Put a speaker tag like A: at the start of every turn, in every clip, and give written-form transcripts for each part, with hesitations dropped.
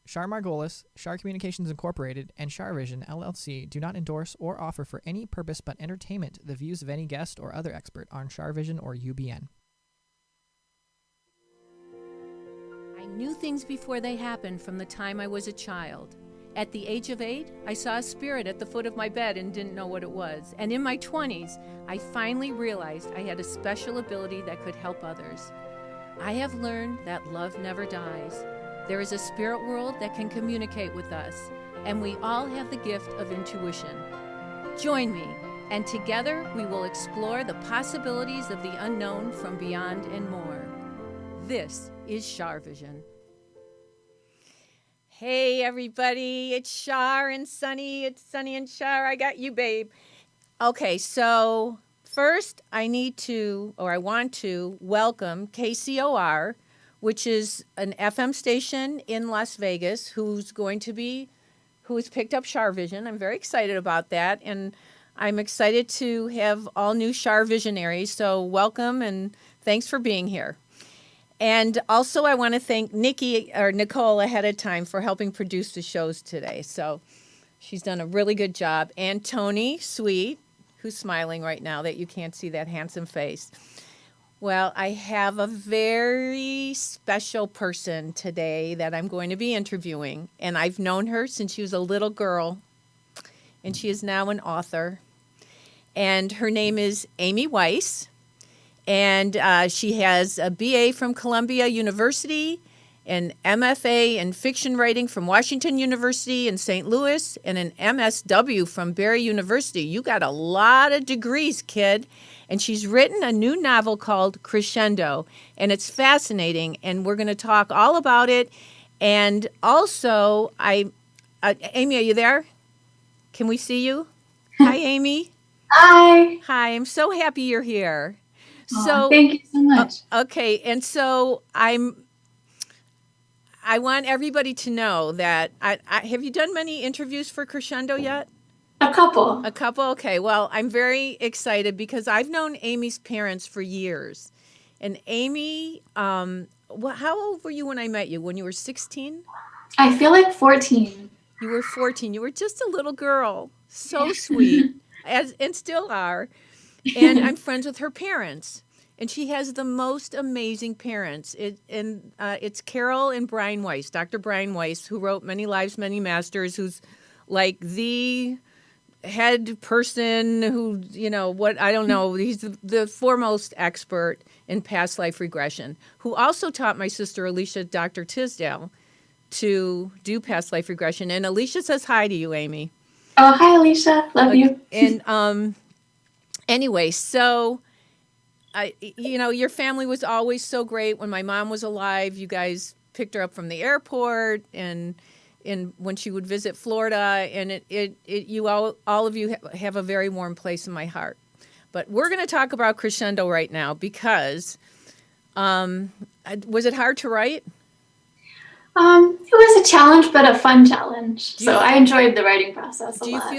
A: Char Margolis, Char Communications Incorporated, and CharVision LLC do not endorse or offer for any purpose but entertainment the views of any guest or other expert on CharVision or UBN.
B: I knew things before they happened from the time I was a child. At the age of 8, I saw a spirit at the foot of my bed and didn't know what it was. And in my 20s, I finally realized I had a special ability that could help others. I have learned that love never dies. There is a spirit world that can communicate with us, and we all have the gift of intuition. Join me, and together we will explore the possibilities of the unknown from beyond and more. This is CharVision. Hey everybody, it's Char and Sunny. It's Sunny and Char. I got you, babe. Okay, so first I want to welcome KCOR, which is an FM station in Las Vegas who has picked up CharVision. I'm very excited about that, and I'm excited to have all new Char visionaries. So welcome and thanks for being here. And also I want to thank Nicole ahead of time for helping produce the shows today. So she's done a really good job. And Tony Sweet, who's smiling right now that you can't see that handsome face. Well, I have a very special person today that I'm going to be interviewing. And I've known her since she was a little girl. And she is now an author. And her name is Amy Weiss. And she has a BA from Columbia University, an MFA in fiction writing from Washington University in St. Louis, and an MSW from Barry University. You got a lot of degrees, kid. And she's written a new novel called Crescendo, and it's fascinating, and we're going to talk all about it. And also, Amy, are you there? Can we see you? Hi, Amy.
C: Hi.
B: Hi, I'm so happy you're here.
C: So thank you so much.
B: Okay, and so I want everybody to know that have you done many interviews for Crescendo yet?
C: A couple.
B: A couple? Okay. Well, I'm very excited because I've known Amy's parents for years. And Amy, how old were you when I met you? When you were 16?
C: I feel like 14.
B: You were 14. You were just a little girl. So sweet. And still are. And I'm friends with her parents. And she has the most amazing parents. It's Carol and Brian Weiss, Dr. Brian Weiss, who wrote Many Lives, Many Masters, who's like the head person who, I don't know, he's the foremost expert in past life regression, who also taught my sister Alicia, Dr. Tisdale, to do past life regression. And Alicia says hi to you, Amy.
C: Oh, hi, Alicia. Love you.
B: And anyway, so, your family was always so great. When my mom was alive, you guys picked her up from the airport and when she would visit Florida, and all of you have a very warm place in my heart. But we're going to talk about Crescendo right now because, was it hard to write?
C: It was a challenge, but a fun challenge. So I enjoyed the writing process a lot.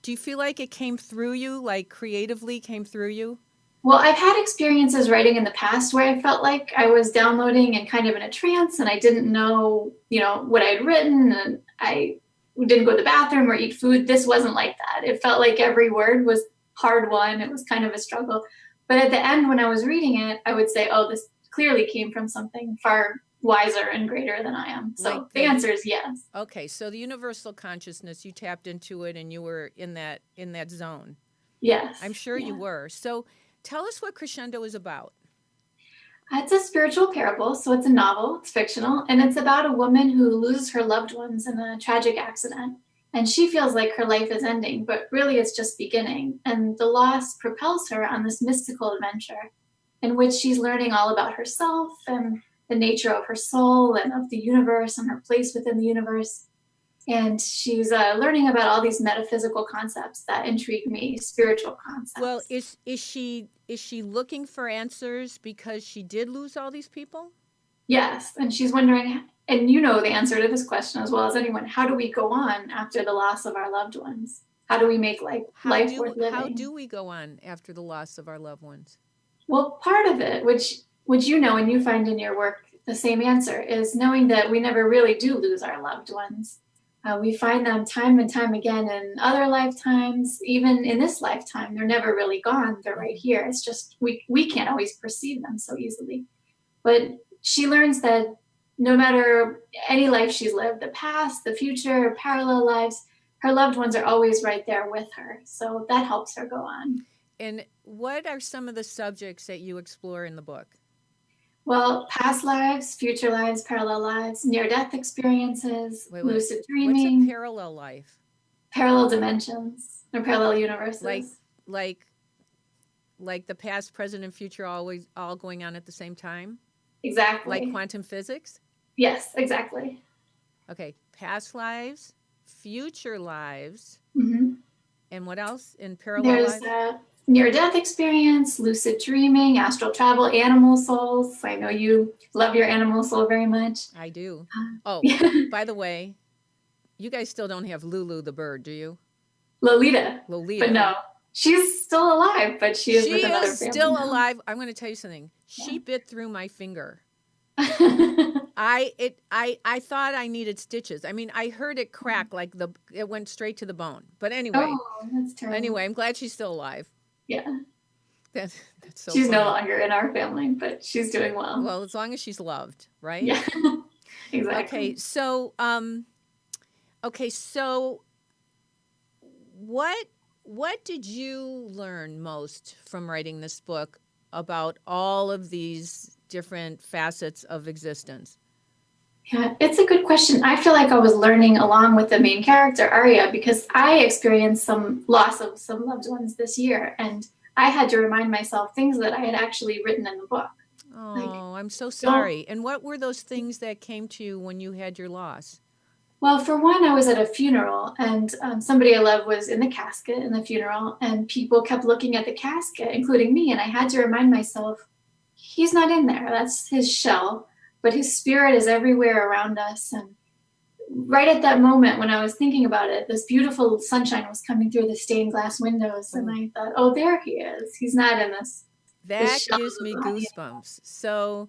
B: Do you feel like it came through you, like creatively came through you?
C: Well, I've had experiences writing in the past where I felt like I was downloading and kind of in a trance, and I didn't know, what I had written, and I didn't go to the bathroom or eat food. This wasn't like that. It felt like every word was hard won. It was kind of a struggle. But at the end, when I was reading it, I would say, oh, this clearly came from something far wiser and greater than I am. So the answer is yes.
B: Okay, so the universal consciousness, you tapped into it and you were in that zone.
C: Yes.
B: I'm sure you were. So tell us what Crescendo is about.
C: It's a spiritual parable, so it's a novel, it's fictional, and it's about a woman who loses her loved ones in a tragic accident. And she feels like her life is ending, but really it's just beginning. And the loss propels her on this mystical adventure in which she's learning all about herself and the nature of her soul and of the universe and her place within the universe. And she's learning about all these metaphysical concepts that intrigue me, spiritual concepts.
B: Well, is she looking for answers because she did lose all these people?
C: Yes, and she's wondering, and you know the answer to this question as well as anyone, how do we go on after the loss of our loved ones? How do we make life worth living?
B: How do we go on after the loss of our loved ones?
C: Well, part of it, which you know and you find in your work the same answer, is knowing that we never really do lose our loved ones. We find them time and time again in other lifetimes, even in this lifetime. They're never really gone. They're right here. It's just we can't always perceive them so easily. But she learns that no matter any life she's lived, the past, the future, parallel lives, her loved ones are always right there with her. So that helps her go on.
B: And what are some of the subjects that you explore in the book?
C: Well, past lives, future lives, parallel lives, near-death experiences, lucid dreaming.
B: What's a parallel life?
C: Parallel dimensions or parallel universes.
B: Like the past, present, and future all going on at the same time?
C: Exactly.
B: Like quantum physics?
C: Yes, exactly.
B: Okay, past lives, future lives, and what else in parallel lives?
C: There's near-death experience, lucid dreaming, astral travel, animal souls. I know you love your animal soul very much.
B: I do. By the way, you guys still don't have Lulu the bird, do you?
C: Lolita.
B: But
C: no, she's still alive, but she is with another family.
B: She is still
C: now.
B: alive. I'm going to tell you something. She bit through my finger. I thought I needed stitches. I mean, I heard it crack like it went straight to the bone. But anyway.
C: Oh, that's terrible.
B: Anyway, I'm glad she's still alive.
C: Yeah.
B: That's so
C: She's
B: funny.
C: no longer in our family, but she's doing well.
B: Well, as long as she's loved, right?
C: Yeah. Exactly.
B: Okay, so what did you learn most from writing this book about all of these different facets of existence?
C: Yeah, it's a good question. I feel like I was learning along with the main character, Arya, because I experienced some loss of some loved ones this year, and I had to remind myself things that I had actually written in the book.
B: Oh, I'm so sorry. And what were those things that came to you when you had your loss?
C: Well, for one, I was at a funeral, and somebody I love was in the casket in the funeral, and people kept looking at the casket, including me, and I had to remind myself, he's not in there. That's his shell. But his spirit is everywhere around us. And right at that moment when I was thinking about it, this beautiful sunshine was coming through the stained glass windows. And I thought, oh, there he is. He's not in this.
B: That gives me goosebumps. So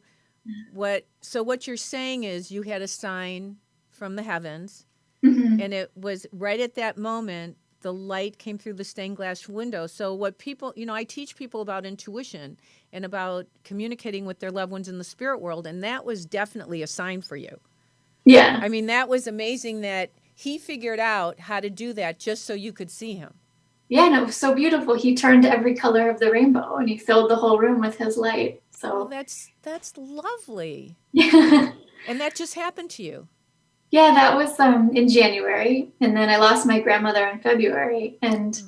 B: what you're saying is you had a sign from the heavens, and it was right at that moment, the light came through the stained glass window. So what people, I teach people about intuition and about communicating with their loved ones in the spirit world. And that was definitely a sign for you.
C: Yeah.
B: I mean, that was amazing that he figured out how to do that just so you could see him.
C: Yeah, and it was so beautiful. He turned every color of the rainbow and he filled the whole room with his light. So
B: that's lovely.
C: Yeah.
B: And that just happened to you.
C: Yeah, that was in January, and then I lost my grandmother in February, and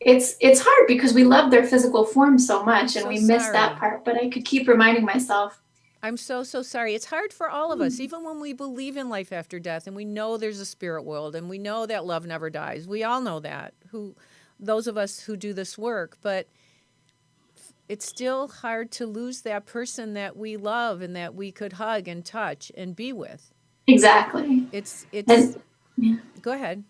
C: it's hard because we love their physical form so much, and we miss that part. But I could keep reminding myself.
B: I'm so sorry. It's hard for all of us, even when we believe in life after death, and we know there's a spirit world, and we know that love never dies. We all know that. Those of us who do this work, but it's still hard to lose that person that we love and that we could hug and touch and be with.
C: Exactly.
B: Go ahead.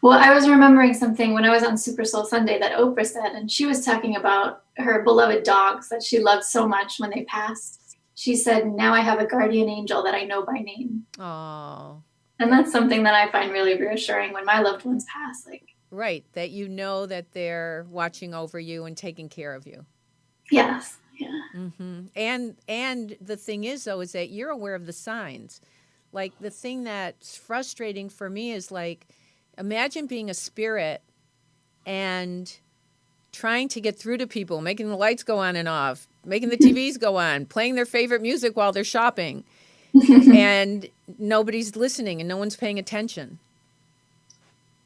C: Well, I was remembering something when I was on Super Soul Sunday that Oprah said, and she was talking about her beloved dogs that she loved so much when they passed. She said, now I have a guardian angel that I know by name.
B: Oh.
C: And that's something that I find really reassuring when my loved ones pass.
B: Right, that you know that they're watching over you and taking care of you.
C: Yes. Yeah.
B: Mm-hmm. And the thing is, though, is that you're aware of the signs. Like, the thing that's frustrating for me is, imagine being a spirit and trying to get through to people, making the lights go on and off, making the TVs go on, playing their favorite music while they're shopping, and nobody's listening and no one's paying attention.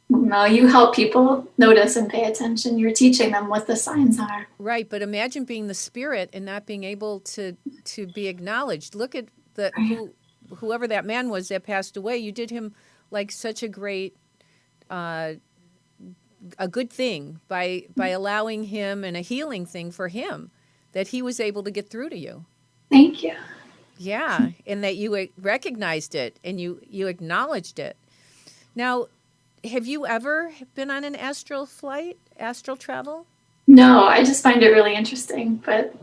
C: No, you help people notice and pay attention. You're teaching them what the signs are.
B: Right, but imagine being the spirit and not being able to be acknowledged. Look at whoever that man was that passed away. You did him such a great, a good thing by allowing him, and a healing thing for him, that he was able to get through to you.
C: Thank you.
B: Yeah, and that you recognized it and you acknowledged it. Now, have you ever been on an astral travel?
C: No, I just find it really interesting, but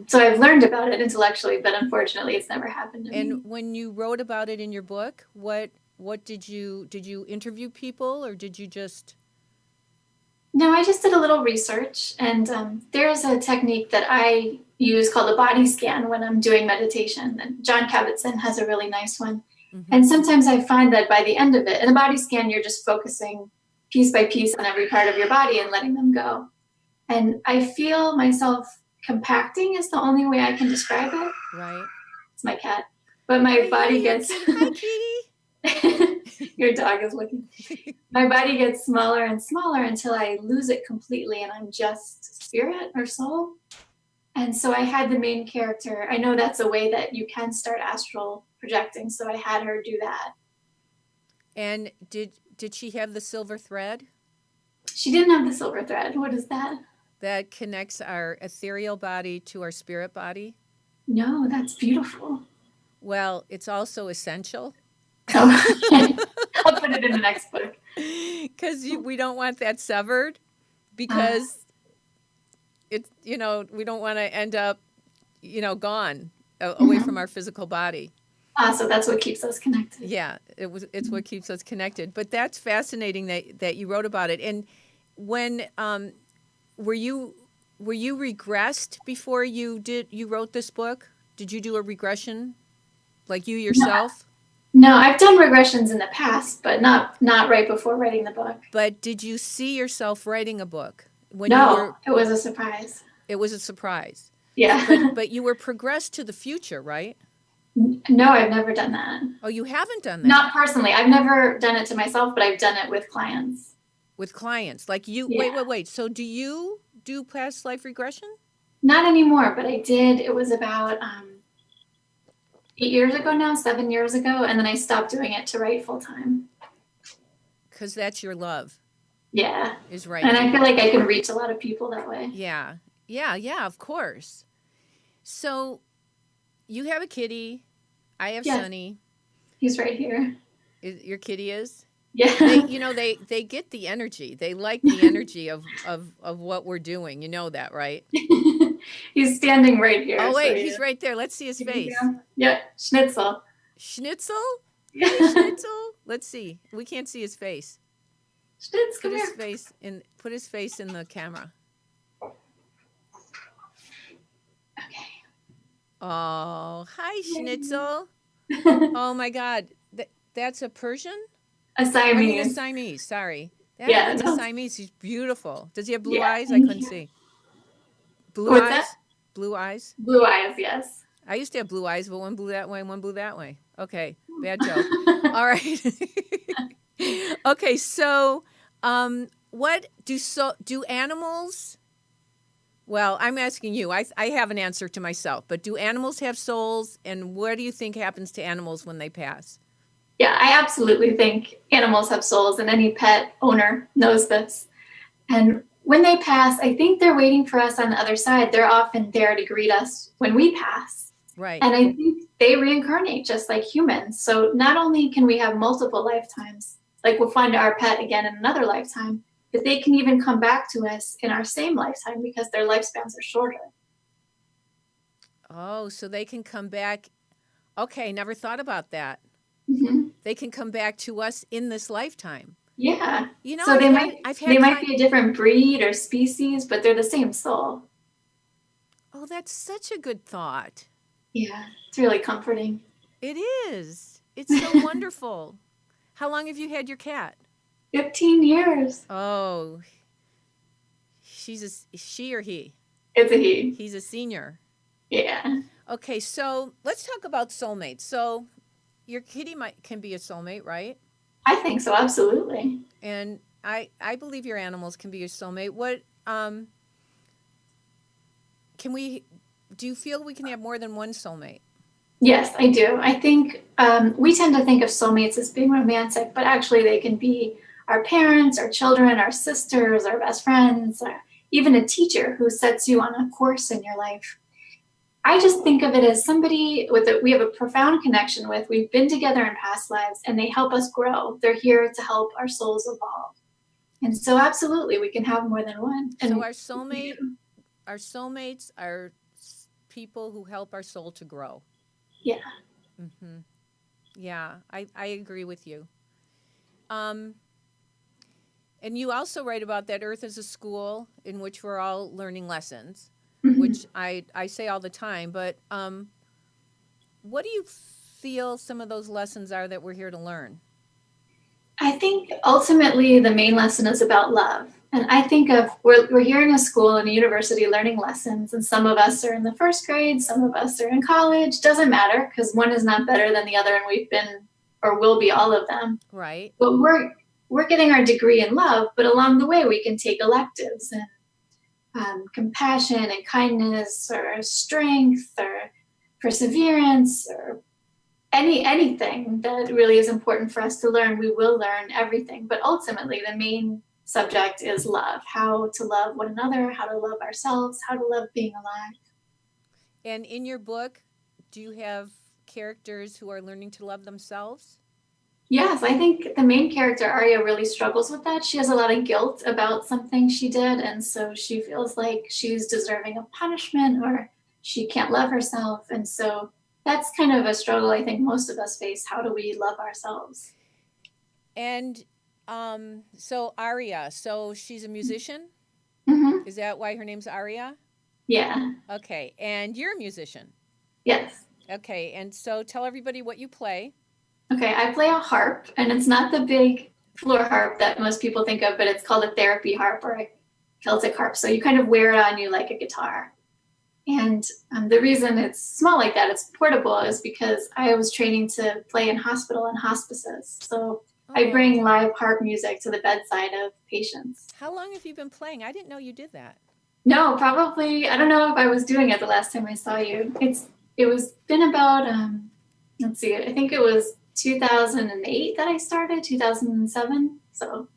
C: So I've learned about it intellectually, but unfortunately it's never happened to me.
B: And when you wrote about it in your book, what did you interview people, or did you just?
C: No, I just did a little research, and there's a technique that I use called a body scan when I'm doing meditation. And John Kabat-Zinn has a really nice one. Mm-hmm. And sometimes I find that by the end of it, in a body scan, you're just focusing piece by piece on every part of your body and letting them go. And I feel myself compacting is the only way I can describe it.
B: Right.
C: It's my cat. But my body gets...
B: Hi, kitty.
C: Your dog is looking. My body gets smaller and smaller until I lose it completely and I'm just spirit or soul. And so I had the main character. I know that's a way that you can start astral projecting, so I had her do that.
B: And did she have the silver thread?
C: She didn't have the silver thread. What is that?
B: That connects our ethereal body to our spirit body?
C: No, that's beautiful.
B: Well, it's also essential.
C: Oh, I'll put it in the next book.
B: Because we don't want that severed, because it's, we don't want to end up, gone away from our physical body.
C: So that's what keeps us connected.
B: Yeah, it's what keeps us connected. But that's fascinating that you wrote about it. And when were you regressed before you wrote this book? Did you do a regression, like you yourself?
C: No, I've done regressions in the past, but not right before writing the book.
B: But did you see yourself writing a book?
C: No, it was a surprise.
B: It was a surprise.
C: Yeah.
B: But you were progressed to the future, right?
C: No, I've never done that.
B: Oh, you haven't done that?
C: Not personally. I've never done it to myself, but I've done it with clients.
B: With clients? Like you,
C: yeah.
B: Wait. So do you do past life regression?
C: Not anymore, but I did. It was about 8 years ago now, 7 years ago, and then I stopped doing it to write full time.
B: Because that's your love.
C: Yeah.
B: Is right.
C: And I feel like I can reach a lot of people that way.
B: Yeah, of course. So you have a kitty. I have Sonny.
C: He's right here.
B: Your kitty is?
C: Yeah.
B: They get the energy. They like the energy of what we're doing. You know that, right?
C: He's standing right here.
B: Oh, wait, he's right there. Let's see his face.
C: Yeah, Schnitzel.
B: Schnitzel? Hey, Schnitzel? Let's see. We can't see his face.
C: Schnitz,
B: put his face in the camera.
C: Okay.
B: Oh, hi, Schnitzel. Oh, my God. That's a Persian?
C: A Siamese.
B: I mean, a Siamese, sorry. That's a Siamese. He's beautiful. Does he have blue eyes? I couldn't see. Blue
C: What's
B: eyes?
C: that?
B: Blue eyes?
C: Blue eyes, yes.
B: I used to have blue eyes, but one blew that way and one blew that way. Okay, bad joke. All right. Okay, so what do animals... Well, I'm asking you. I have an answer to myself, but do animals have souls, and what do you think happens to animals when they pass?
C: Yeah, I absolutely think animals have souls, and any pet owner knows this. And when they pass, I think they're waiting for us on the other side. They're often there to greet us when we pass.
B: Right.
C: And I think they reincarnate just like humans. So not only can we have multiple lifetimes, like we'll find our pet again in another lifetime, but they can even come back to us in our same lifetime because their lifespans are shorter.
B: Oh, so they can come back. Okay, never thought about that.
C: Mm-hmm.
B: They can come back to us in this lifetime.
C: Yeah.
B: So
C: they might be a different breed or species, but they're the same soul.
B: Oh, that's such a good thought.
C: Yeah, it's really comforting.
B: It is. It's so wonderful. How long have you had your cat?
C: 15 years.
B: Oh, she or he?
C: It's a he.
B: He's a senior.
C: Yeah.
B: Okay, so let's talk about soulmates. So your kitty can be a soulmate, right?
C: I think so, absolutely.
B: And I believe your animals can be your soulmate. What do you feel we can have more than one soulmate?
C: Yes, I do. I think we tend to think of soulmates as being romantic, but actually they can be our parents, our children, our sisters, our best friends, even a teacher who sets you on a course in your life. I just think of it as somebody we have a profound connection with. We've been together in past lives, and they help us grow. They're here to help our souls evolve. And so absolutely, we can have more than one. And
B: so our soulmates are people who help our soul to grow.
C: Yeah.
B: Mm-hmm. Yeah, I agree with you. And you also write about that Earth is a school in which we're all learning lessons, which I say all the time. But what do you feel some of those lessons are that we're here to learn?
C: I think ultimately the main lesson is about love. And I think of we're here in a school and a university learning lessons, and some of us are in the first grade, some of us are in college. Doesn't matter, because one is not better than the other, and we've been or will be all of them.
B: Right.
C: But we're getting our degree in love, but along the way we can take electives and compassion and kindness or strength or perseverance or anything that really is important for us to learn. We will learn everything, but ultimately the main subject is love, how to love one another, how to love ourselves, how to love being alive.
B: And in your book, do you have characters who are learning to love themselves?
C: Yes, I think the main character, Arya, really struggles with that. She has a lot of guilt about something she did, and so she feels like she's deserving of punishment or she can't love herself. And so that's kind of a struggle I think most of us face. How do we love ourselves?
B: And so Arya, so she's a musician?
C: Mm-hmm.
B: Is that why her name's Arya?
C: Yeah.
B: Okay, and you're a musician?
C: Yes.
B: Okay, and so tell everybody what you play.
C: Okay, I play a harp, and it's not the big floor harp that most people think of, but it's called a therapy harp or a Celtic harp. So you kind of wear it on you like a guitar. And the reason it's small like that, it's portable, is because I was training to play in hospital and hospices. So I bring live harp music to the bedside of patients.
B: How long have you been playing? I didn't know you did that.
C: No, probably, I don't know if I was doing it the last time I saw you. It was been about, let's see, I think it was 2008 that I started, 2007. So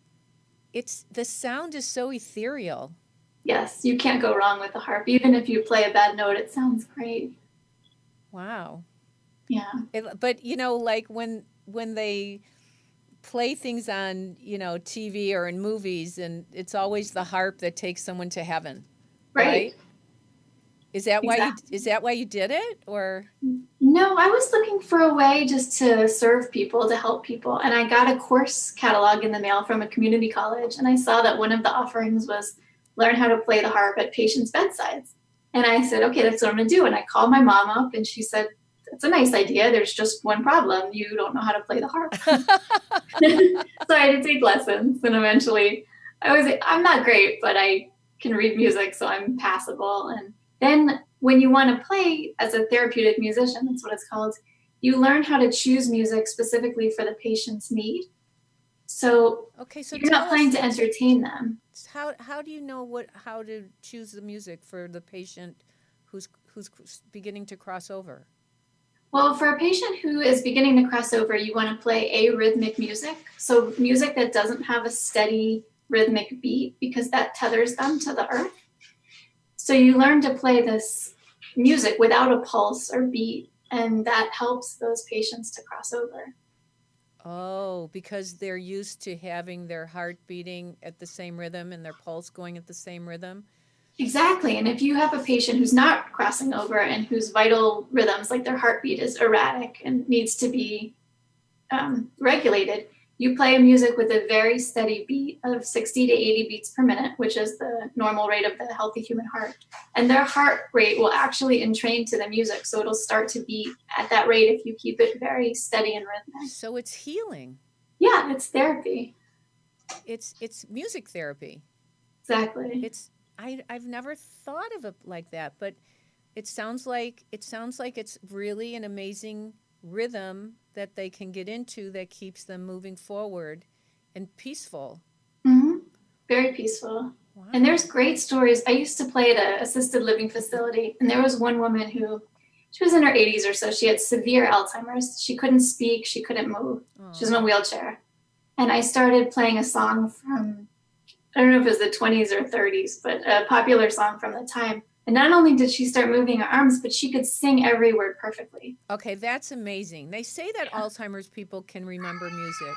B: the sound is so ethereal.
C: Yes, you can't go wrong with the harp. Even if you play a bad note, it sounds great.
B: Wow.
C: Yeah.
B: But like when they play things on, TV or in movies, and it's always the harp that takes someone to heaven. Right? Is that why you did it, or?
C: No, I was looking for a way just to serve people, to help people. And I got a course catalog in the mail from a community college, and I saw that one of the offerings was learn how to play the harp at patients' bedsides. And I said, okay, that's what I'm going to do. And I called my mom up, and she said, that's a nice idea. There's just one problem. You don't know how to play the harp. So I had to take lessons, and eventually I'm not great, but I can read music, so I'm passable. And then when you want to play as a therapeutic musician, that's what it's called, you learn how to choose music specifically for the patient's need. So you're not playing to entertain them.
B: How do you know how to choose the music for the patient who's beginning to cross over?
C: Well, for a patient who is beginning to cross over, you want to play arrhythmic music. So music that doesn't have a steady rhythmic beat, because that tethers them to the earth. So you learn to play this music without a pulse or beat, and that helps those patients to cross over.
B: Oh, because they're used to having their heart beating at the same rhythm and their pulse going at the same rhythm?
C: Exactly. And if you have a patient who's not crossing over and whose vital rhythms, like their heartbeat, is erratic and needs to be regulated, you play music with a very steady beat of 60 to 80 beats per minute, which is the normal rate of the healthy human heart. And their heart rate will actually entrain to the music. So it'll start to beat at that rate if you keep it very steady and rhythmic.
B: So it's healing.
C: Yeah, it's therapy.
B: It's music therapy.
C: Exactly.
B: I've never thought of it like that, but it sounds like it's really an amazing rhythm that they can get into that keeps them moving forward and peaceful.
C: Mm-hmm. Very peaceful.
B: Wow.
C: And there's great stories. I used to play at an assisted living facility, and there was one woman she was in her 80s or so. She had severe Alzheimer's. She couldn't speak. She couldn't move. Oh. She was in a wheelchair. And I started playing a song from, I don't know if it was the 20s or 30s, but a popular song from the time. And not only did she start moving her arms, but she could sing every word perfectly.
B: Okay, that's amazing. They say that Alzheimer's people can remember music.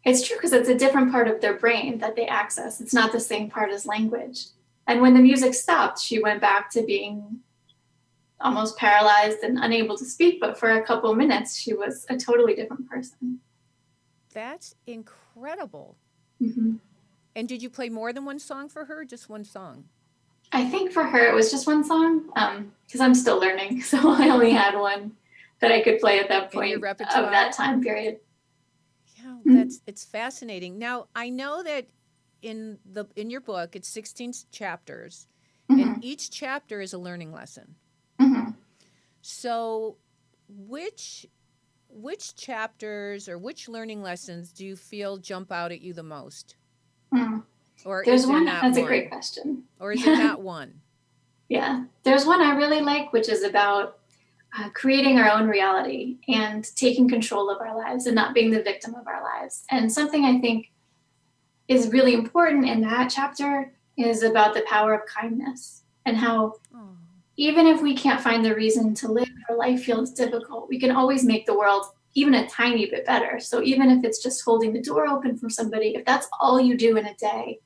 C: It's true, because it's a different part of their brain that they access. It's not the same part as language. And when the music stopped, she went back to being almost paralyzed and unable to speak, but for a couple minutes, she was a totally different person.
B: That's incredible.
C: Mm-hmm.
B: And did you play more than one song for her, or just one song?
C: I think for her, it was just one song, because I'm still learning. So I only had one that I could play at that point of that time period.
B: Yeah, it's fascinating. Now, I know that in your book, it's 16 chapters, and each chapter is a learning lesson.
C: Mm-hmm.
B: So which chapters or which learning lessons do you feel jump out at you the most? Or
C: there's one, that's a great question.
B: Or is there not one?
C: Yeah, there's one I really like, which is about creating our own reality and taking control of our lives and not being the victim of our lives. And something I think is really important in that chapter is about the power of kindness and how even if we can't find the reason to live or life feels difficult, we can always make the world even a tiny bit better. So even if it's just holding the door open for somebody, if that's all you do in a day,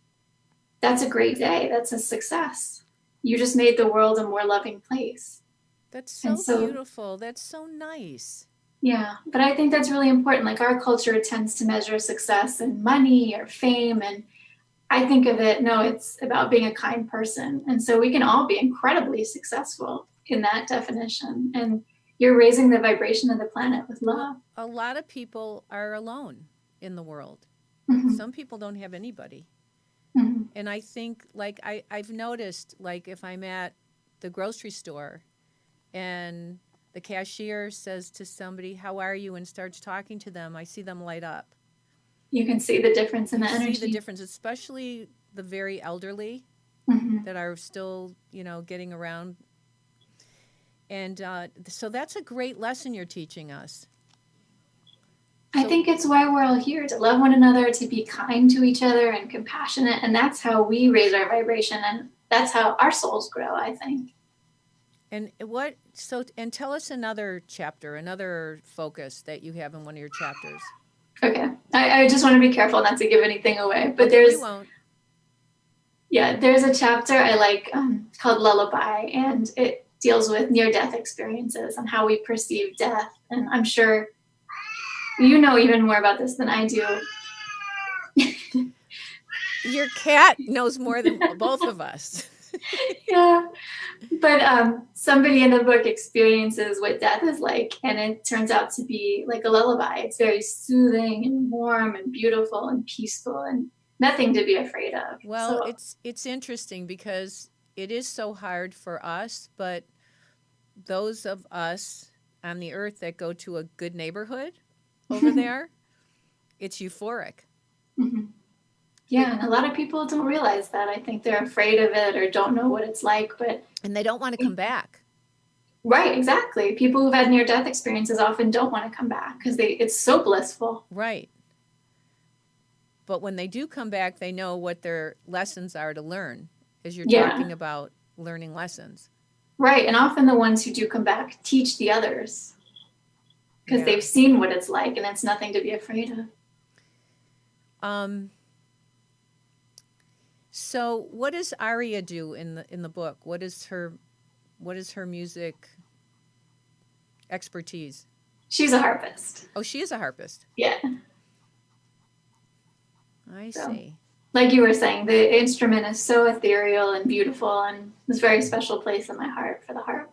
C: that's a great day. That's a success. You just made the world a more loving place.
B: That's so beautiful. That's so nice.
C: Yeah, but I think that's really important. Like our culture tends to measure success in money or fame. And I think of it, no, it's about being a kind person. And so we can all be incredibly successful in that definition. And you're raising the vibration of the planet with love.
B: A lot of people are alone in the world. Some people don't have anybody. And I think, like, I've noticed, like, if I'm at the grocery store and the cashier says to somebody, "How are you?" and starts talking to them, I see them light up.
C: You can see the difference in the energy.
B: See the difference, especially the very elderly that are still, getting around. And so that's a great lesson you're teaching us.
C: I think it's why we're all here, to love one another, to be kind to each other and compassionate. And that's how we raise our vibration. And that's how our souls grow, I think.
B: And tell us another chapter, another focus that you have in one of your chapters.
C: Okay. I just want to be careful not to give anything away. But
B: we won't.
C: Yeah, there's a chapter I like called Lullaby. And it deals with near-death experiences and how we perceive death. And I'm sure you know even more about this than I do.
B: Your cat knows more than both of us.
C: Yeah. But somebody in the book experiences what death is like, and it turns out to be like a lullaby. It's very soothing and warm and beautiful and peaceful and nothing to be afraid of.
B: Well, it's interesting because it is so hard for us, but those of us on the earth that go to a good neighborhood over there, it's euphoric.
C: Yeah, and a lot of people don't realize that. I think they're afraid of it or don't know what it's like,
B: and they don't want to come back.
C: Right, exactly. People who've had near-death experiences often don't want to come back because it's so blissful.
B: Right. But when they do come back, they know what their lessons are to learn, as you're talking about learning lessons.
C: Right, and often the ones who do come back teach the others because they've seen what it's like, and it's nothing to be afraid of.
B: So what does Aria do in the book? What is her music expertise?
C: She's a harpist.
B: Oh, she is a harpist.
C: Yeah.
B: I see.
C: Like you were saying, the instrument is so ethereal and beautiful, and there's a very special place in my heart for the harp.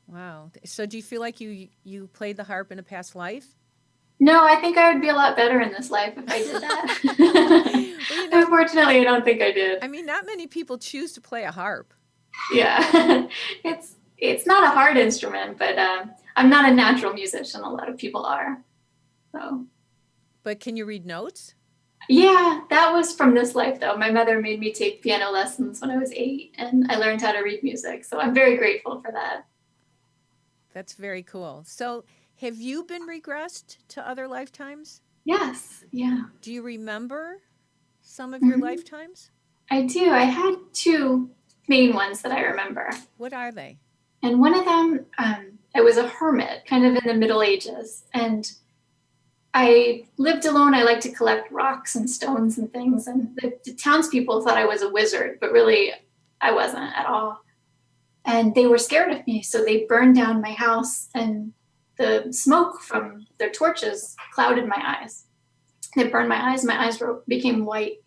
B: Wow. So do you feel like you played the harp in a past life?
C: No, I think I would be a lot better in this life if I did that. Well, unfortunately, I don't think I did.
B: I mean, not many people choose to play a harp.
C: Yeah. It's not a hard instrument, but I'm not a natural musician. A lot of people are. So.
B: But can you read notes?
C: Yeah, that was from this life, though. My mother made me take piano lessons when I was 8, and I learned how to read music. So I'm very grateful for that.
B: That's very cool. So have you been regressed to other lifetimes?
C: Yes, yeah.
B: Do you remember some of your lifetimes?
C: I do. I had 2 main ones that I remember.
B: What are they?
C: And one of them, I was a hermit, kind of in the Middle Ages. And I lived alone. I liked to collect rocks and stones and things. And the townspeople thought I was a wizard, but really I wasn't at all. And they were scared of me, so they burned down my house, and the smoke from their torches clouded my eyes. They burned my eyes became white.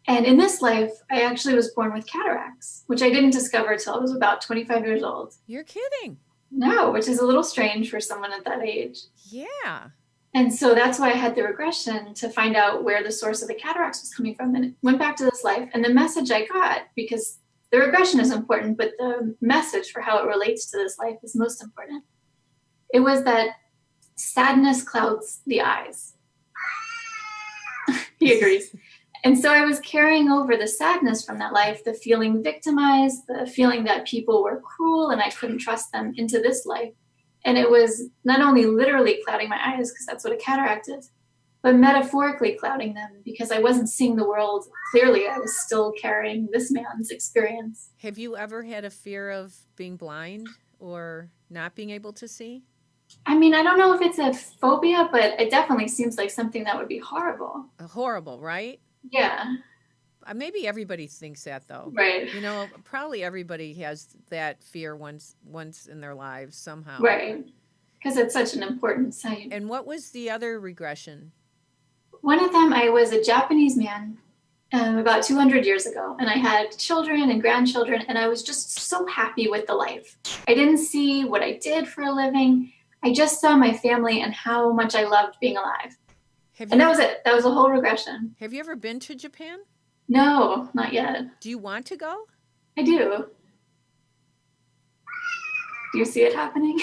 C: And in this life, I actually was born with cataracts, which I didn't discover till I was about 25 years old.
B: You're kidding.
C: No, which is a little strange for someone at that age.
B: Yeah.
C: And so that's why I had the regression, to find out where the source of the cataracts was coming from. And it went back to this life. And the message I got, because the regression is important, but the message for how it relates to this life is most important. It was that sadness clouds the eyes. He agrees. And so I was carrying over the sadness from that life, the feeling victimized, the feeling that people were cruel and I couldn't trust them, into this life. And it was not only literally clouding my eyes, because that's what a cataract is, but metaphorically clouding them, because I wasn't seeing the world clearly. I was still carrying this man's experience.
B: Have you ever had a fear of being blind or not being able to see?
C: I mean, I don't know if it's a phobia, but it definitely seems like something that would be horrible.
B: Horrible, right?
C: Yeah.
B: Maybe everybody thinks that, though.
C: Right.
B: You know, probably everybody has that fear once in their lives somehow.
C: Right. Because it's such an important sight.
B: And what was the other regression?
C: One of them, I was a Japanese man about 200 years ago, and I had children and grandchildren, and I was just so happy with the life. I didn't see what I did for a living. I just saw my family and how much I loved being alive. And that was it. That was a whole regression.
B: Have you ever been to Japan?
C: No, not yet.
B: Do you want to go?
C: I do. Do you see it happening?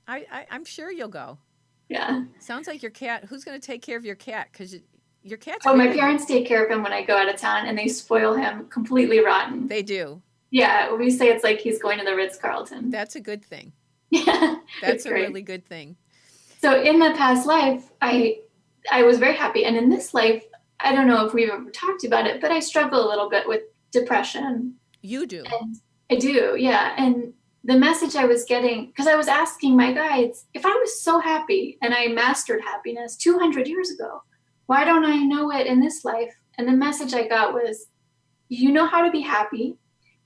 B: I'm sure you'll go.
C: Yeah.
B: Sounds like your cat. Who's going to take care of your cat? Because your cat's...
C: Oh, my parents take care of him when I go out of town, and they spoil him completely rotten.
B: They do.
C: Yeah, we say it's like he's going to the Ritz-Carlton.
B: That's a good thing.
C: Yeah.
B: That's a really good thing.
C: So in the past life, I was very happy. And in this life, I don't know if we've ever talked about it, but I struggle a little bit with depression.
B: You do?
C: And I do, yeah. And the message I was getting, because I was asking my guides, if I was so happy and I mastered happiness 200 years ago, why don't I know it in this life? And the message I got was, you know how to be happy.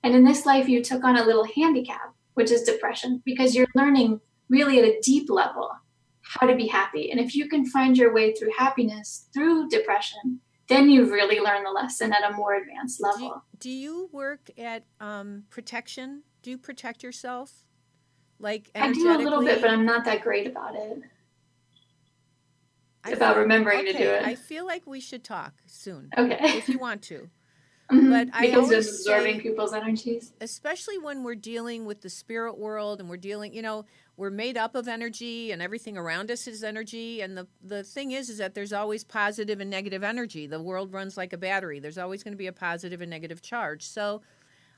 C: And in this life, you took on a little handicap, which is depression, because you're learning really at a deep level how to be happy. And if you can find your way through happiness through depression, then you've really learned the lesson at a more advanced level.
B: Do you work at protection? Do you protect yourself? Like energetically?
C: I do a little bit, but I'm not that great about it. About remembering to do it.
B: I feel like we should talk soon.
C: Okay.
B: If you want to.
C: Mm-hmm.
B: But
C: because it's absorbing people's energies.
B: Especially when we're dealing with the spirit world and we're dealing, we're made up of energy and everything around us is energy. And the thing is that there's always positive and negative energy. The world runs like a battery. There's always going to be a positive and negative charge. So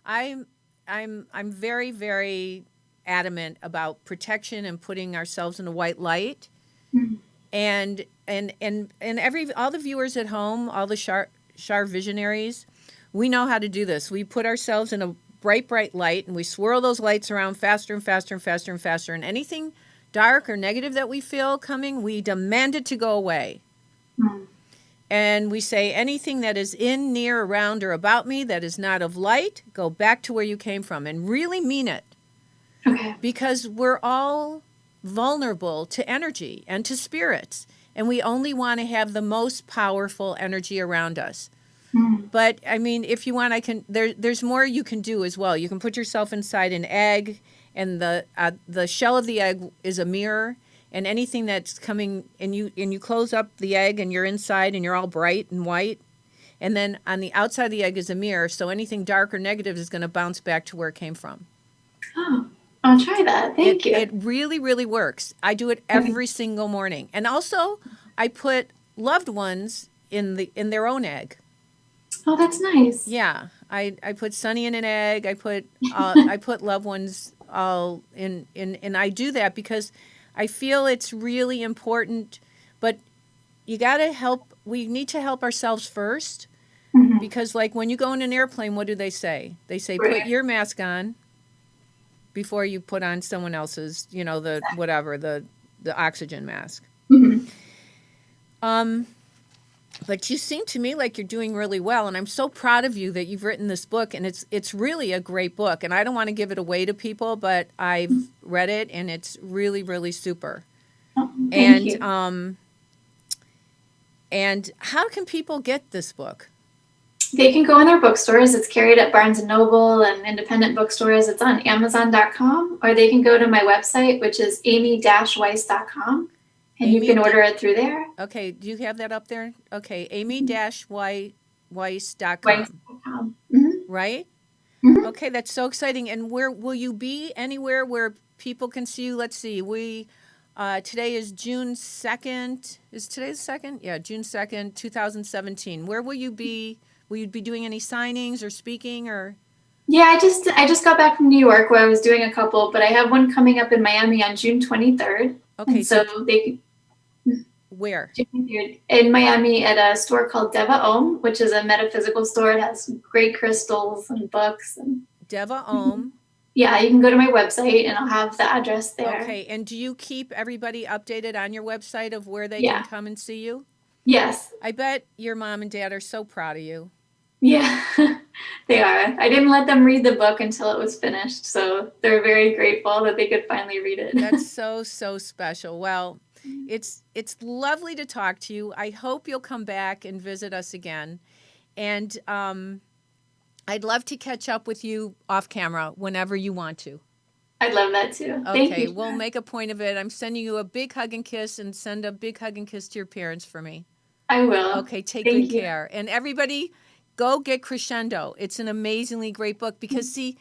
B: I'm very, very adamant about protection and putting ourselves in a white light. Mm-hmm. And all the viewers at home, all the Char visionaries, we know how to do this. We put ourselves in a bright, bright light, and we swirl those lights around faster and faster and faster and faster. And anything dark or negative that we feel coming, we demand it to go away. Mm. And we say anything that is in, near, around, or about me that is not of light, go back to where you came from, and really mean it.
C: Okay.
B: Because we're all vulnerable to energy and to spirits, and we only want to have the most powerful energy around us. But I mean, if you want, there's more you can do as well. You can put yourself inside an egg, and the shell of the egg is a mirror, and anything that's coming, and you close up the egg, and you're inside, and you're all bright and white, and then on the outside of the egg is a mirror, so anything dark or negative is going to bounce back to where it came from.
C: Oh, I'll try that. Thank you.
B: It really, really works. I do it every single morning, and also I put loved ones in their own egg.
C: Oh, that's nice.
B: Yeah, I put Sunny in an egg. I put loved ones all in, and I do that because I feel it's really important. But you got to help. We need to help ourselves first, because like when you go in an airplane, what do they say? They say put your mask on before you put on someone else's. The oxygen mask. Mm-hmm. But you seem to me like you're doing really well, and I'm so proud of you that you've written this book, and it's really a great book. And I don't want to give it away to people, but I've read it, and it's really, really super.
C: Oh, thank you.
B: And how can people get this book?
C: They can go in their bookstores. It's carried at Barnes & Noble and independent bookstores. It's on Amazon.com, or they can go to my website, which is amy-weiss.com, and you can order it through there.
B: Okay, do you have that up there? Okay, amy-weiss.com,
C: Weiss.com.
B: right?
C: Mm-hmm.
B: Okay, that's so exciting. And where will you be? Anywhere where people can see you? Let's see. Today is June 2nd. Is today the 2nd? Yeah, June 2nd, 2017. Where will you be? Will you be doing any signings or speaking or?
C: Yeah, I just got back from New York where I was doing a couple, but I have one coming up in Miami on June 23rd.
B: Okay,
C: and so they
B: where?
C: In Miami at a store called Deva Om, which is a metaphysical store. It has great crystals and books. And
B: Deva Om.
C: yeah, you can go to my website and I'll have the address there.
B: Okay, and do you keep everybody updated on your website of where they can come and see you?
C: Yes.
B: I bet your mom and dad are so proud of you.
C: Yeah, they are. I didn't let them read the book until it was finished, so they're very grateful that they could finally read it.
B: That's so special. Well, it's lovely to talk to you. I hope you'll come back and visit us again. And I'd love to catch up with you off camera whenever you want to.
C: I'd love that too.
B: Okay,
C: Thank you.
B: We'll make a point of it. I'm sending you a big hug and kiss, and send a big hug and kiss to your parents for me.
C: I will.
B: Okay, take
C: Thank
B: good
C: you.
B: care. And everybody, go get Crescendo. It's an amazingly great book because, see,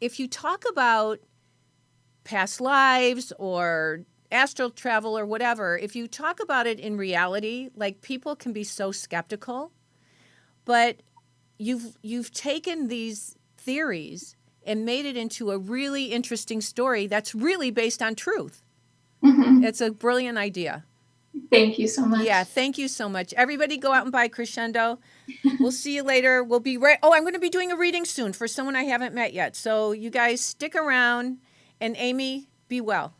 B: if you talk about past lives or astral travel or whatever, if you talk about it in reality, like, people can be so skeptical, but you've taken these theories and made it into a really interesting story that's really based on truth.
C: Mm-hmm.
B: It's a brilliant idea.
C: Thank you so much.
B: Yeah, thank you so much. Everybody go out and buy Crescendo. We'll see you later. We'll be right. Oh, I'm going to be doing a reading soon for someone I haven't met yet. So you guys stick around. And Amy, be well.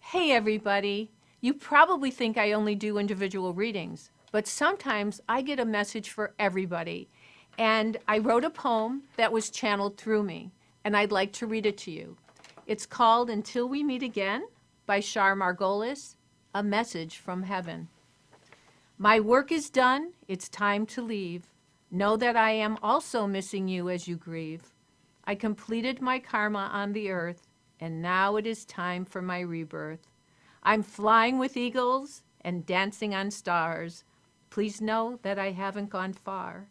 B: Hey, everybody. You probably think I only do individual readings, but sometimes I get a message for everybody. And I wrote a poem that was channeled through me, and I'd like to read it to you. It's called Until We Meet Again by Char Margolis, a message from heaven. My work is done. It's time to leave. Know that I am also missing you as you grieve. I completed my karma on the earth, and now it is time for my rebirth. I'm flying with eagles and dancing on stars. Please know that I haven't gone far.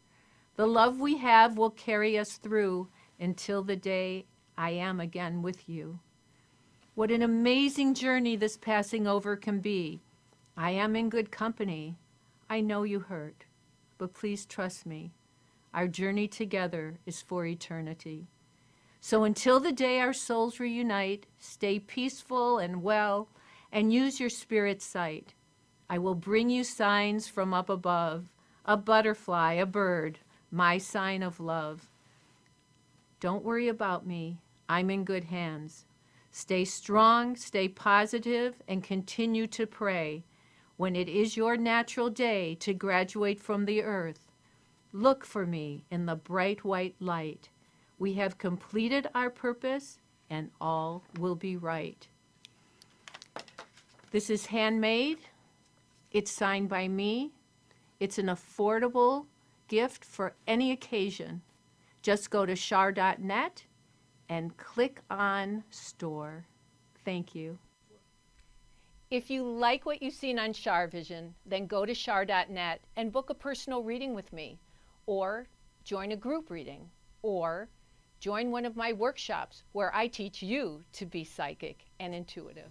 B: The love we have will carry us through until the day I am again with you. What an amazing journey this passing over can be. I am in good company. I know you hurt, but please trust me. Our journey together is for eternity. So until the day our souls reunite, stay peaceful and well, and use your spirit sight. I will bring you signs from up above, a butterfly, a bird, my sign of love. Don't worry about me. I'm in good hands. Stay strong, stay positive, and continue to pray. When it is your natural day to graduate from the earth, look for me in the bright white light. We have completed our purpose, and all will be right. This is handmade. It's signed by me. It's an affordable gift for any occasion. Just go to char.net and click on store. Thank you. If you like what you've seen on CharVision, then go to char.net and book a personal reading with me, or join a group reading, or join one of my workshops where I teach you to be psychic and intuitive.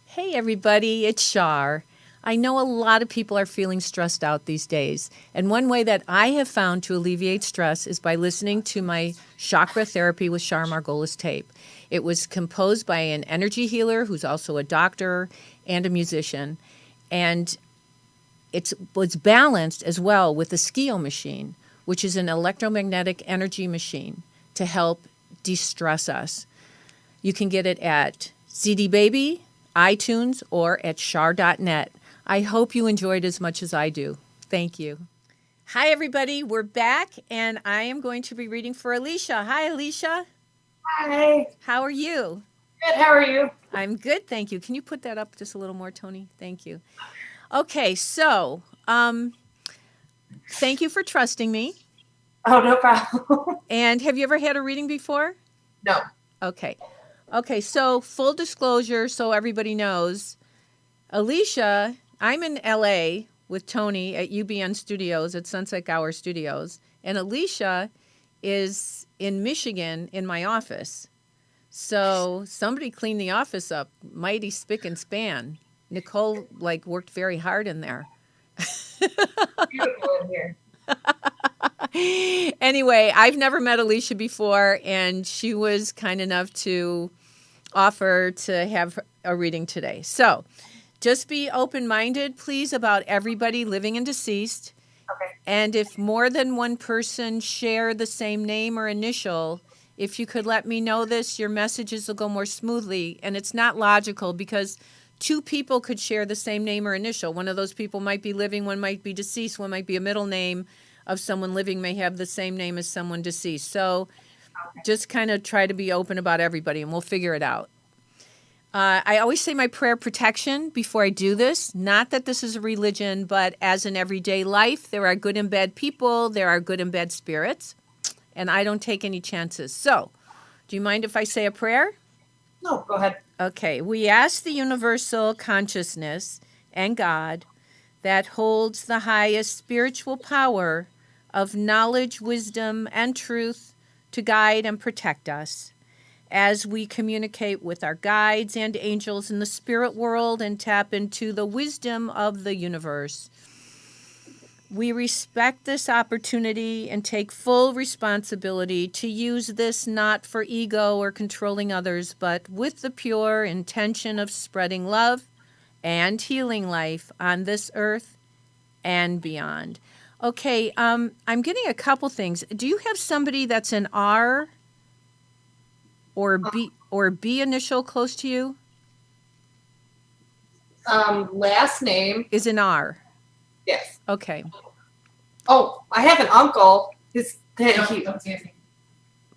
B: Hey everybody, it's Char. I know a lot of people are feeling stressed out these days, and one way that I have found to alleviate stress is by listening to my Chakra Therapy with Char Margolis tape. It was composed by an energy healer who's also a doctor and a musician, and it was balanced as well with the Skio machine, which is an electromagnetic energy machine to help de-stress us. You can get it at CD Baby, iTunes, or at char.net. I hope you enjoyed as much as I do. Thank you. Hi, everybody. We're back, and I am going to be reading for Alicia. Hi, Alicia.
D: Hi.
B: How are you?
D: Good. How are you?
B: I'm good, thank you. Can you put that up just a little more, Tony? Thank you. Okay, so thank you for trusting me.
D: Oh, no problem.
B: And have you ever had a reading before?
D: No.
B: Okay. Okay, so full disclosure, so everybody knows, Alicia, I'm in LA with Tony at UBN Studios, at Sunset Gower Studios, and Alicia is in Michigan in my office. So somebody cleaned the office up, mighty spick and span. Nicole, worked very hard in there.
D: Beautiful in here.
B: Anyway, I've never met Alicia before, and she was kind enough to offer to have a reading today. So just be open-minded, please, about everybody living and deceased.
D: Okay.
B: And if more than one person share the same name or initial, if you could let me know this, your messages will go more smoothly. And it's not logical because two people could share the same name or initial. One of those people might be living, one might be deceased, one might be a middle name of someone living may have the same name as someone deceased. So just kind of try to be open about everybody, and we'll figure it out. I always say my prayer protection before I do this. Not that this is a religion, but as in everyday life, there are good and bad people, there are good and bad spirits, and I don't take any chances. So, do you mind if I say a prayer?
D: No, go ahead.
B: Okay, we ask the universal consciousness and God that holds the highest spiritual power of knowledge, wisdom, and truth to guide and protect us as we communicate with our guides and angels in the spirit world and tap into the wisdom of the universe. We respect this opportunity and take full responsibility to use this not for ego or controlling others, but with the pure intention of spreading love and healing life on this earth and beyond. Okay, I'm getting a couple things. Do you have somebody that's an R or B initial close to you?
D: Last name
B: Is an R.
D: Yes.
B: Okay.
D: Oh, I have an uncle.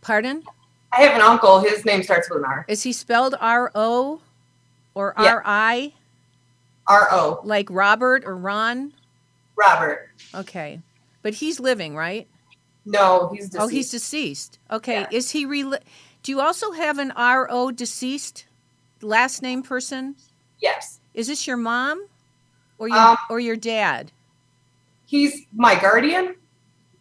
B: Pardon?
D: I have an uncle. His name starts with an R.
B: Is he spelled R-O or
D: Yeah.
B: R-I?
D: R-O.
B: Like Robert or Ron?
D: Robert.
B: Okay. But he's living, right?
D: No, he's deceased.
B: Oh, he's deceased. Okay.
D: Yeah.
B: Is he do you also have an R-O deceased last name person?
D: Yes.
B: Is this your mom or your dad?
D: He's my guardian.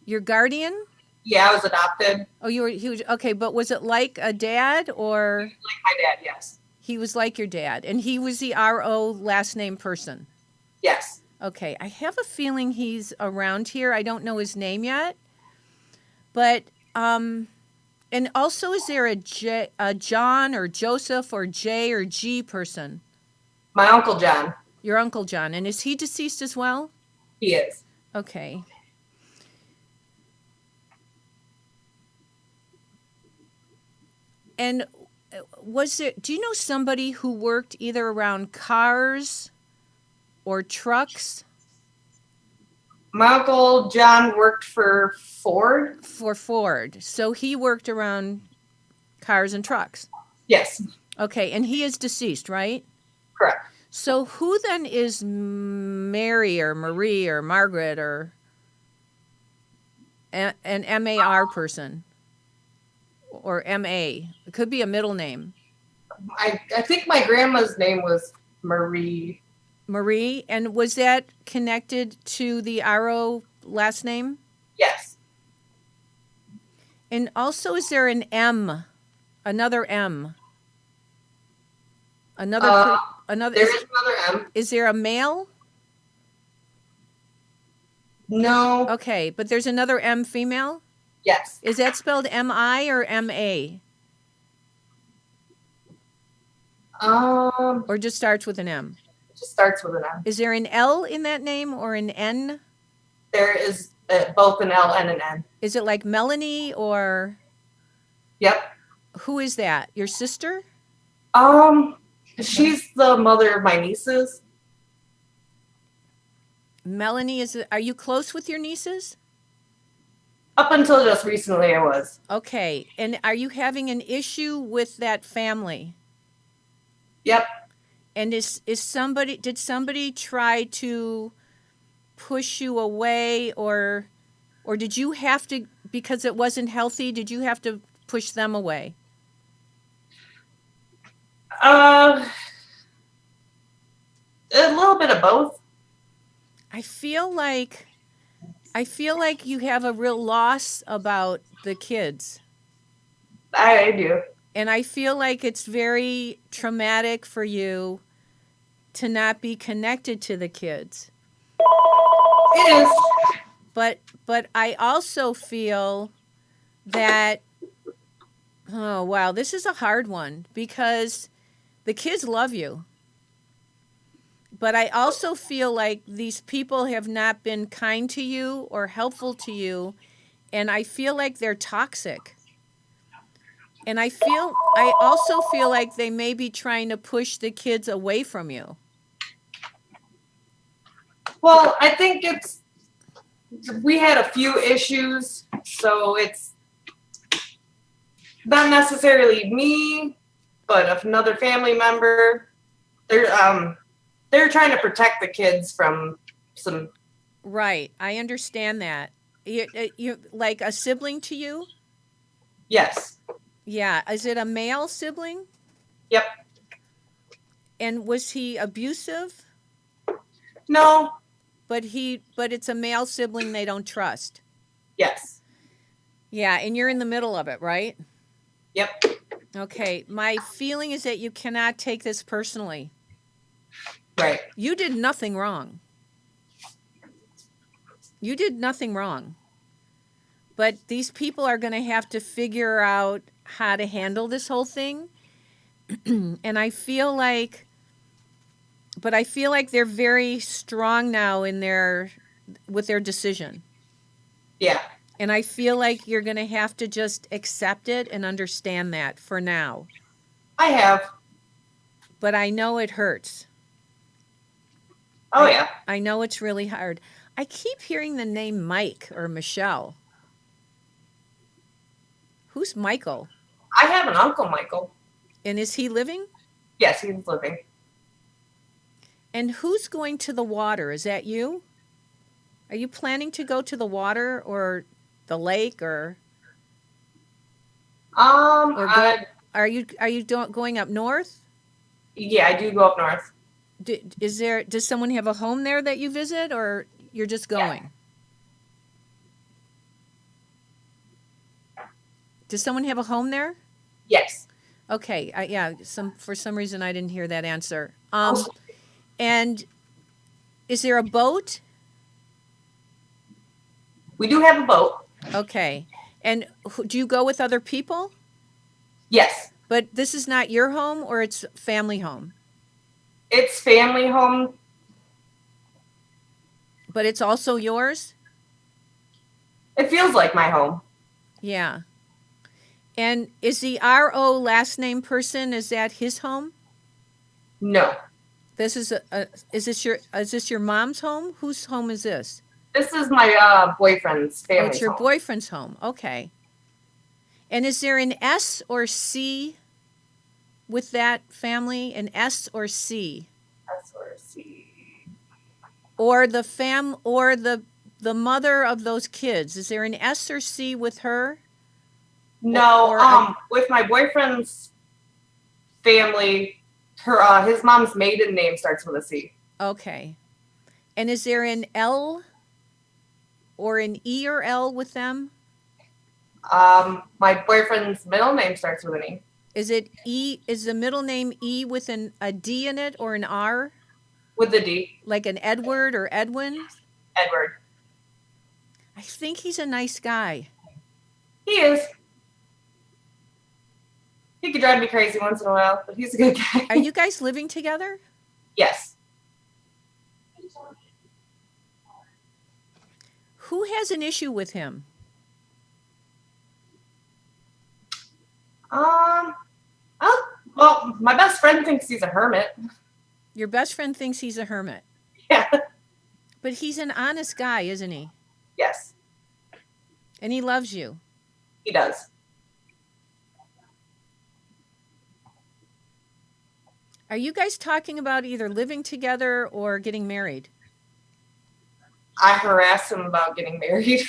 B: Your guardian?
D: Yeah, I was adopted.
B: Oh, he was okay, but was it like a dad or
D: Like my dad, yes.
B: he was like your dad and he was the R-O last name person?
D: Yes.
B: Okay, I have a feeling he's around here. I don't know his name yet. But and also is there a John or Joseph or J or G person?
D: My Uncle John.
B: Your Uncle John. And is he deceased as well?
D: He is.
B: Okay. And do you know somebody who worked either around cars or trucks?
D: My Uncle John worked for Ford.
B: For Ford. So he worked around cars and trucks.
D: Yes.
B: Okay, and he is deceased, right?
D: Correct.
B: So who then is Mary or Marie or Margaret or an M-A-R person? Or M-A? It could be a middle name.
D: I think my grandma's name was Marie.
B: Marie, and was that connected to the R-O last name?
D: Yes.
B: And also, is there an M? Another M? Another?
D: There is another M.
B: Is there a male?
D: No.
B: Okay, but there's another M female?
D: Yes.
B: Is that spelled M-I or M-A? Or just starts with an M?
D: It just starts with an M.
B: Is there an L in that name or an N?
D: There is both an L and an N.
B: Is it like Melanie or?
D: Yep.
B: Who is that? Your sister?
D: She's the mother of my nieces.
B: Melanie, are you close with your nieces?
D: Up until just recently, I was.
B: Okay. And are you having an issue with that family?
D: Yep.
B: And did somebody try to push you away, or did you have to, because it wasn't healthy, did you have to push them away?
D: A little bit of both.
B: I feel like you have a real loss about the kids.
D: I do.
B: And I feel like it's very traumatic for you to not be connected to the kids.
D: It is.
B: But I also feel that, oh wow, this is a hard one because the kids love you. But I also feel like these people have not been kind to you or helpful to you, and I feel like they're toxic. And I also feel like they may be trying to push the kids away from you.
D: Well, I think we had a few issues, so it's not necessarily me, but another family member. They're trying to protect the kids from some.
B: Right, I understand that. You like a sibling to you?
D: Yes.
B: Yeah. Is it a male sibling?
D: Yep.
B: And was he abusive?
D: No.
B: But it's a male sibling they don't trust.
D: Yes.
B: Yeah, and you're in the middle of it, right?
D: Yep.
B: Okay, my feeling is that you cannot take this personally.
D: Right.
B: You did nothing wrong. You did nothing wrong. But these people are going to have to figure out how to handle this whole thing. And I feel like they're very strong now with their decision.
D: Yeah.
B: And I feel like you're going to have to just accept it and understand that for now.
D: I have.
B: But I know it hurts.
D: Oh, yeah.
B: I know it's really hard. I keep hearing the name Mike or Michelle. Who's Michael?
D: I have an uncle, Michael.
B: And is he living?
D: Yes, he's living.
B: And who's going to the water? Is that you? Are you planning to go to the water or the lake or? Are you going up north?
D: Yeah, I do go up north.
B: Does someone have a home there that you visit, or you're just going?
D: Yeah.
B: Does someone have a home there?
D: Yes.
B: Okay. For some reason I didn't hear that answer. And is there a boat?
D: We do have a boat.
B: Okay. And do you go with other people?
D: Yes.
B: But this is not your home, or it's family home?
D: It's family home.
B: But it's also yours?
D: It feels like my home.
B: Yeah. And is the RO last name person, is that his home?
D: No.
B: This is is this your mom's home? Whose home is this?
D: This is my boyfriend's family.
B: Oh, it's your boyfriend's home. Okay. And is there an S or C with that family? An S or C?
D: S or C.
B: Or the mother of those kids. Is there an S or C with her?
D: No. With my boyfriend's family, his mom's maiden name starts with a C.
B: Okay. And is there an L or an E or L with them?
D: My boyfriend's middle name starts with an E.
B: Is it E? Is the middle name E with a D in it or an R?
D: With a D.
B: Like an Edward or Edwin?
D: Edward.
B: I think he's a nice guy.
D: He is. He could drive me crazy once in a while, but he's a good guy.
B: Are you guys living together?
D: Yes.
B: Who has an issue with him?
D: My best friend thinks he's a hermit.
B: Your best friend thinks he's a hermit.
D: Yeah.
B: But he's an honest guy, isn't he?
D: Yes,
B: And he loves you.
D: he does.
B: Are you guys talking about either living together or getting married?
D: I harass him about getting married.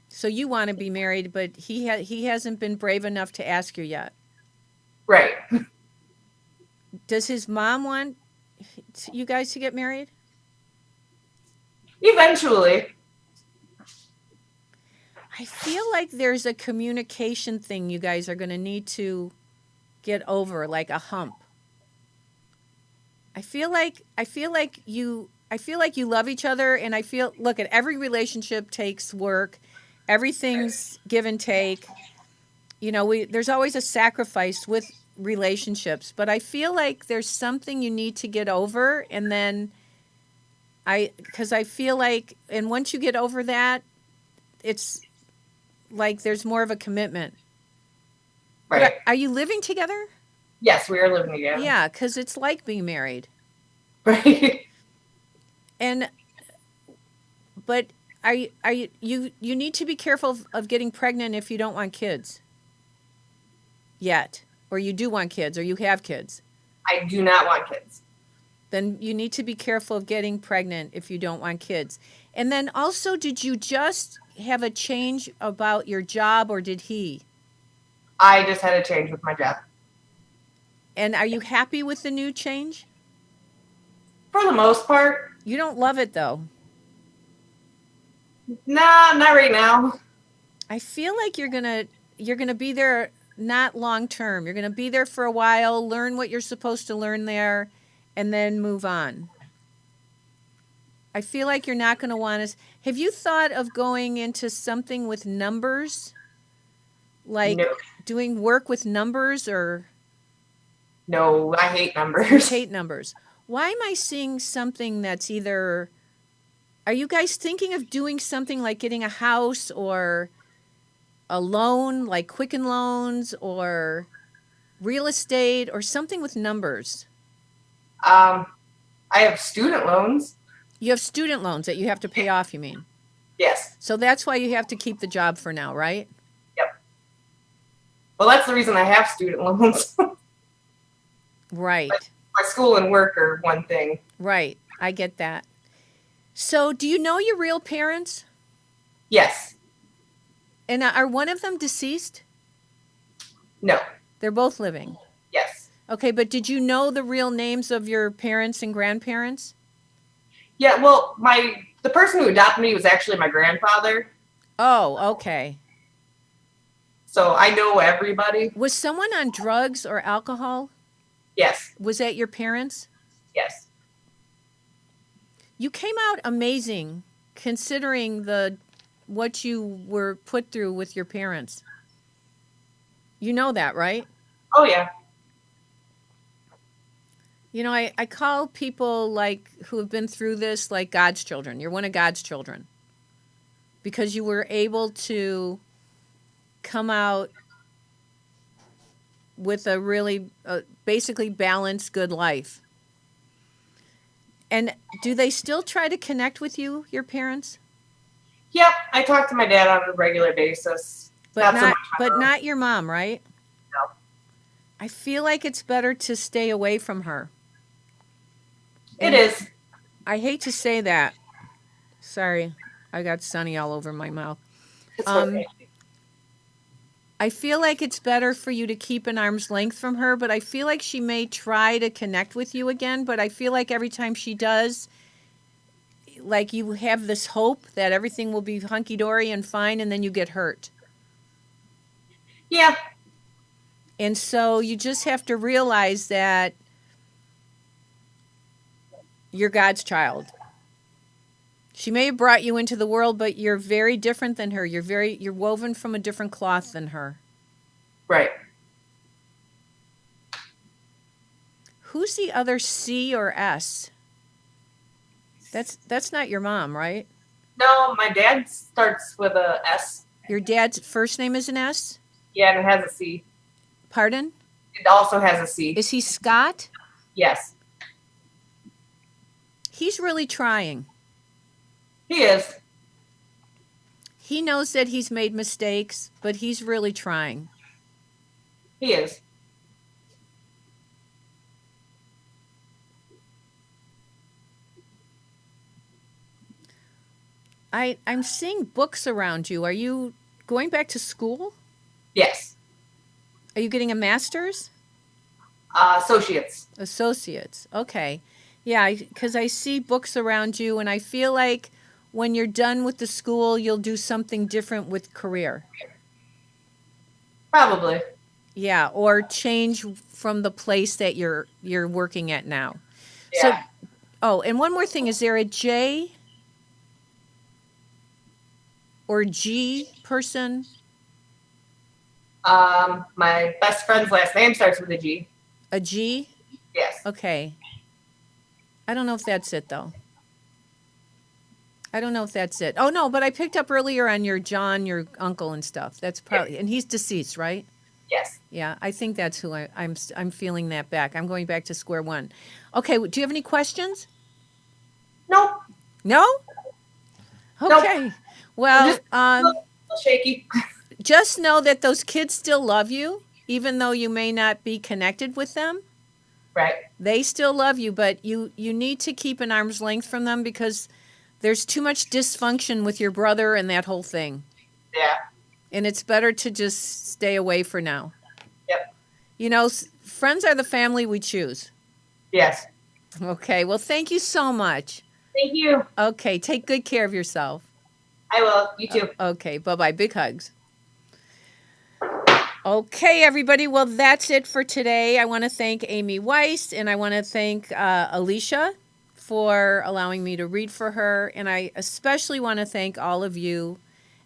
B: So you want to be married, but he hasn't been brave enough to ask you yet.
D: Right.
B: Does his mom want you guys to get married?
D: Eventually.
B: I feel like there's a communication thing you guys are going to need to get over, like a hump. I feel like you love each other, and look, at every relationship takes work. Everything's give and take. There's always a sacrifice with relationships, but I feel like there's something you need to get over, and then because I feel like, and once you get over that, it's like there's more of a commitment.
D: Right.
B: Are you living together?
D: Yes, we are living together.
B: Yeah, because it's like being married.
D: Right.
B: But you need to be careful of getting pregnant if you don't want kids yet, or you do want kids, or you have kids.
D: I do not want kids.
B: Then you need to be careful of getting pregnant if you don't want kids. And then also, did you just have a change about your job, or did he?
D: I just had a change with my job.
B: And are you happy with the new change?
D: For the most part.
B: You don't love it, though.
D: Nah, not right now.
B: I feel like you're gonna be there not long term. You're gonna be there for a while, learn what you're supposed to learn there, and then move on. I feel like you're not gonna want to. Have you thought of going into something with numbers, like doing work with numbers, or?
D: No, I hate numbers.
B: You hate numbers. Why am I seeing something that's either? Are you guys thinking of doing something like getting a house or a loan, like Quicken Loans, or real estate, or something with numbers?
D: I have student loans.
B: You have student loans that you have to pay off, you mean?
D: Yes.
B: So that's why you have to keep the job for now, right?
D: Yep. Well, that's the reason I have student loans.
B: Right.
D: My school and work are one thing.
B: Right. I get that. So do you know your real parents?
D: Yes.
B: And are one of them deceased?
D: No.
B: They're both living?
D: Yes.
B: Okay, but did you know the real names of your parents and grandparents?
D: Yeah, well, the person who adopted me was actually my grandfather.
B: Oh, okay.
D: So I know everybody.
B: Was someone on drugs or alcohol?
D: Yes.
B: Was that your parents?
D: Yes.
B: You came out amazing considering what you were put through with your parents. You know that, right?
D: Oh, yeah.
B: I call people who have been through this like God's children. You're one of God's children because you were able to come out with a really basically balanced, good life. And do they still try to connect with you, your parents?
D: Yep, I talk to my dad on a regular basis.
B: But
D: so much
B: not your mom, right?
D: No.
B: I feel like it's better to stay away from her.
D: It is.
B: I hate to say that. Sorry, I got Sunny all over my mouth.
D: It's okay.
B: I feel like it's better for you to keep an arm's length from her, but I feel like she may try to connect with you again, but I feel like every time she does, like you have this hope that everything will be hunky-dory and fine, and then you get hurt.
D: Yeah.
B: And so you just have to realize that you're God's child. She may have brought you into the world, but you're very different than her. You're woven from a different cloth than her.
D: Right.
B: Who's the other C or S? That's not your mom, right?
D: No, my dad starts with a S.
B: Your dad's first name is an S?
D: Yeah, and it has a C.
B: Pardon?
D: It also has a C.
B: Is he Scott?
D: Yes.
B: He's really trying.
D: He is.
B: He knows that he's made mistakes, but he's really trying.
D: He is.
B: I'm seeing books around you. Are you going back to school?
D: Yes.
B: Are you getting a master's?
D: Associates.
B: Associates. Okay. Yeah, because I see books around you, and I feel like when you're done with the school, you'll do something different with career.
D: Probably.
B: Yeah, or change from the place that you're working at now.
D: Yeah.
B: So, and one more thing, is there a J or G person?
D: My best friend's last name starts with a G.
B: A G?
D: Yes.
B: Okay. I don't know if that's it, though. I don't know if that's it. Oh, no, but I picked up earlier on your John, your uncle and stuff. That's probably, and he's deceased, right?
D: Yes.
B: Yeah, I think that's who I'm feeling that back. I'm going back to square one. Okay, do you have any questions?
D: Nope.
B: No? Okay.
D: Nope.
B: Well,
D: Just a little shaky.
B: just know that those kids still love you, even though you may not be connected with them.
D: Right.
B: They still love you, but you need to keep an arm's length from them because there's too much dysfunction with your brother and that whole thing.
D: Yeah.
B: And it's better to just stay away for now.
D: Yep.
B: You know, friends are the family we choose.
D: Yes.
B: Okay. Well, thank you so much.
D: Thank you.
B: Okay. Take good care of yourself.
D: I will. You too.
B: Okay. Bye-bye. Big hugs. Okay, everybody. Well, that's it for today. I want to thank Amy Weiss, and I want to thank Alicia for allowing me to read for her. And I especially want to thank all of you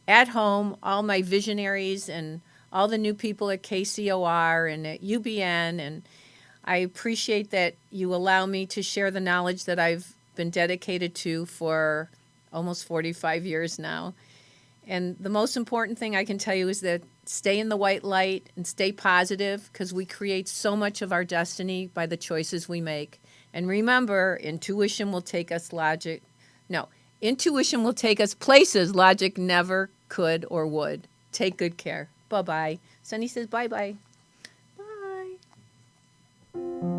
B: at home, all my visionaries and all the new people at KCOR and at UBN. And I appreciate that you allow me to share the knowledge that I've been dedicated to for almost 45 years now. And the most important thing I can tell you is that stay in the white light and stay positive because we create so much of our destiny by the choices we make. And remember, intuition will take us intuition will take us places logic never could or would. Take good care. Bye-bye. Sunny says bye-bye. Bye.